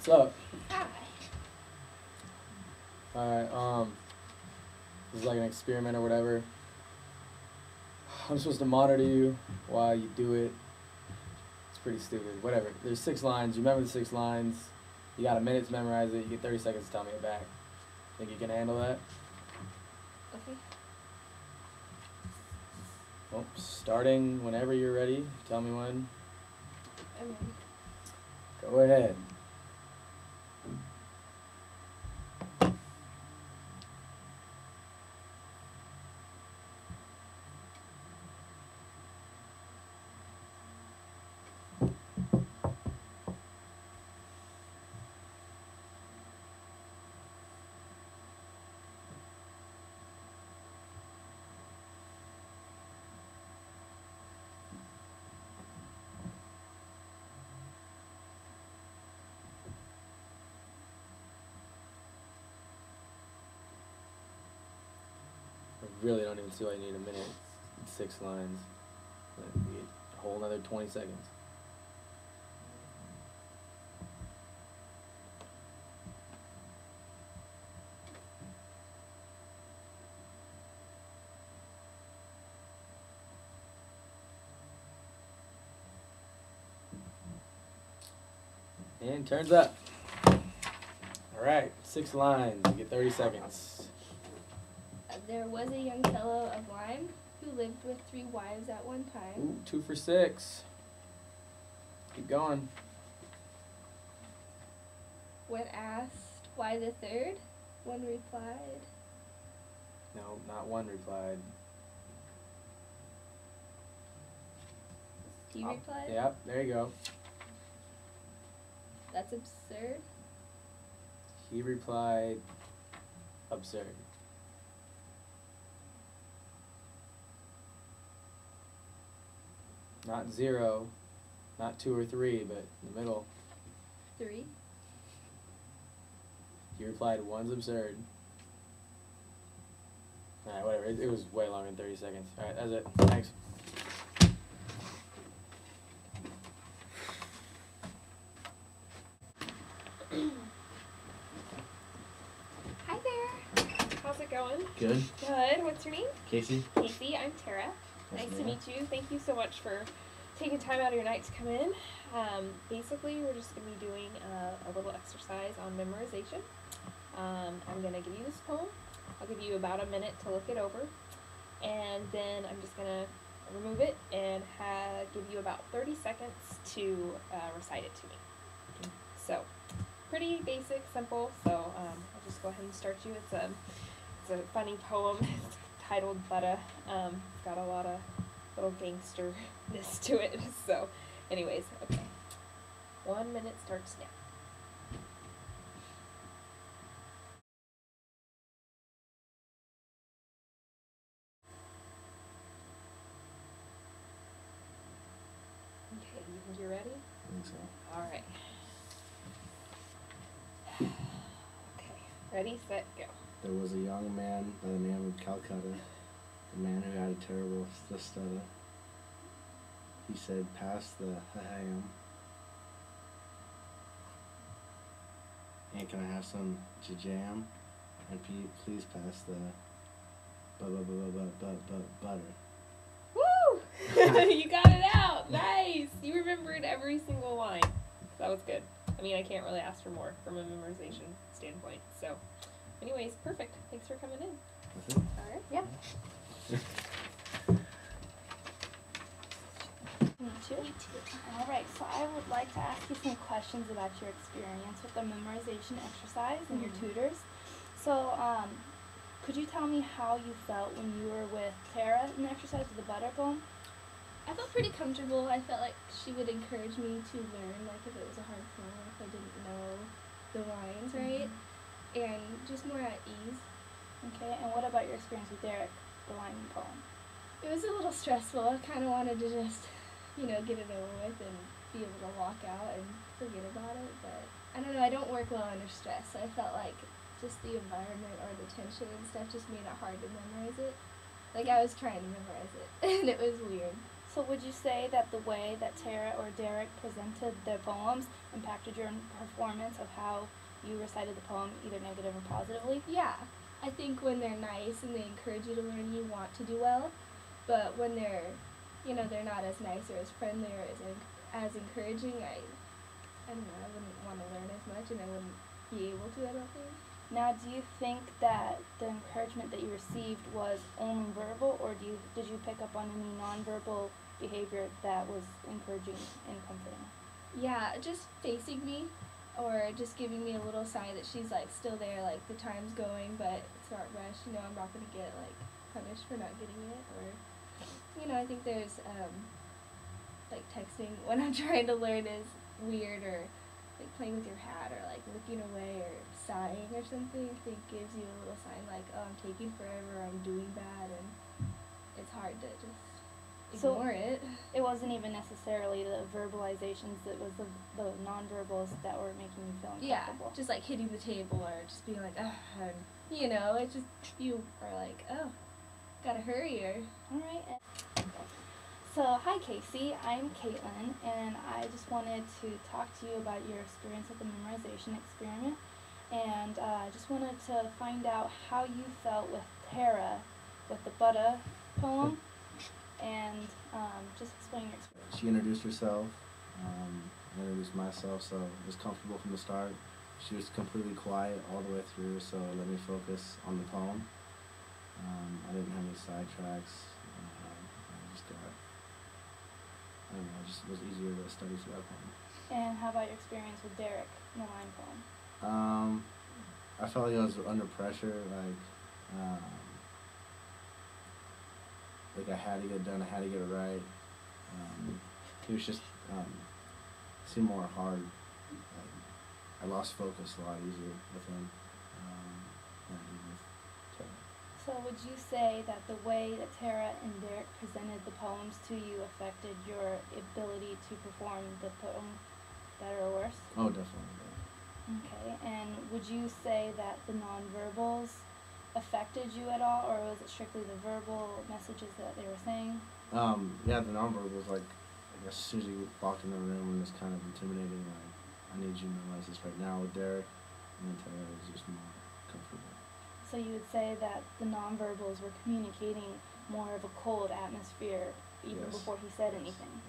What's up? Hi. Alright, this is like an experiment or whatever. I'm supposed to monitor you while you do it. It's pretty stupid. Whatever. There's 6 lines. You remember the 6 lines. You got a minute to memorize it. You get 30 seconds to tell me it back. Think you can handle that? Okay. Well, starting whenever you're ready. Tell me when. I'm ready. Go ahead. I really don't even see why you need a minute. It's 6 lines. You get a whole another 20 seconds. And turns up. Alright, 6 lines. You get 30 seconds. There was a young fellow of Lyme who lived with 3 wives at one time. Ooh, 2 for 6. Keep going. When asked why the third, one replied. No, not one replied. He replied? Yep, there you go. That's absurd. He replied, absurd. Not 0, not 2 or 3, but in the middle. 3. He replied, one's absurd. Alright, whatever. It was way longer than 30 seconds. Alright, that's it. Thanks. Hi there. How's it going? Good. Good. What's your name? Casey? Casey. I'm Tara. Nice to meet you. Thank you so much for taking time out of your night to come in. Basically, we're just going to be doing a little exercise on memorization. I'm going to give you this poem. I'll give you about a minute to look it over. And then I'm just going to remove it and give you about 30 seconds to recite it to me. So, pretty basic, simple. So I'll just go ahead and start you. It's a funny poem. It's titled Butter. It's got a lot of little gangsterness to it. So, anyways, okay. 1 minute starts now. Okay, you think you're ready? I think so. All right. Okay, ready, set, go. There was a young man by the name of Calcutta, the man who had a terrible stutter. He said, pass the ham. And can I have some jam? And please pass the butter. Woo! You got it out. Nice. You remembered every single line. That was good. I mean, I can't really ask for more from a memorization standpoint. So, anyways, perfect. Thanks for coming in. That's it? All right. Yeah. Me too. All right, so I would like to ask you some questions about your experience with the memorization exercise and your tutors. So, could you tell me how you felt when you were with Tara in the exercise with the butter poem? I felt pretty comfortable. I felt like she would encourage me to learn, like if it was a hard poem, if I didn't know the lines right, and just more at ease. Okay, and what about your experience with Derek, the Lyman poem? It was a little stressful. I kind of wanted to just, get it over with and be able to walk out and forget about it, but I don't know, I don't work well under stress, so I felt like just the environment or the tension and stuff just made it hard to memorize it. Like I was trying to memorize it, and it was weird. So would you say that the way that Tara or Derek presented their poems impacted your performance of how you recited the poem, either negative or positively? Yeah, I think when they're nice and they encourage you to learn, you want to do well. But when they're, they're not as nice or as friendly or as encouraging, I don't know, I wouldn't want to learn as much and I wouldn't be able to, I don't think. Now, do you think that the encouragement that you received was only verbal, or did you pick up on any nonverbal behavior that was encouraging and comforting? Yeah, just facing me or just giving me a little sign that she's like still there, like the time's going, but it's not rushed. I'm not gonna get like punished for not getting it, or I think there's like texting when I'm trying to learn is weird, or like playing with your hat, or like looking away, or sighing or something. I think gives you a little sign like, oh, I'm taking forever, I'm doing bad, and it's hard to just ignore it. It wasn't even necessarily the verbalizations, it was the nonverbals that were making you feel uncomfortable. Yeah, just like hitting the table or just being like, ugh, and, it's just, you are like, oh, gotta hurry, or. Alright. So, hi Casey, I'm Caitlin, and I just wanted to talk to you about your experience with the memorization experiment, and I just wanted to find out how you felt with Tara, with the Buddha poem, and just explain your experience. She introduced herself, I introduced myself, so it was comfortable from the start. She was completely quiet all the way through, so it let me focus on the poem. I didn't have any sidetracks. It just was easier to study through that poem. And how about your experience with Derek in the line poem? I felt like I was under pressure, like I had to get it done, I had to get it right. He was just, seemed more hard. I lost focus a lot easier with him than I did with Tara. So would you say that the way that Tara and Derek presented the poems to you affected your ability to perform the poem better or worse? Oh, definitely. Yeah. Okay, and would you say that the nonverbals affected you at all, or was it strictly the verbal messages that they were saying? Yeah, the nonverbals, like, I guess as soon as you walked in the room and it was kind of intimidating, like, I need you to memorize this right now. With Derek and Tara, it was just more comfortable. So you would say that the nonverbals were communicating more of a cold atmosphere even Yes. before he said anything?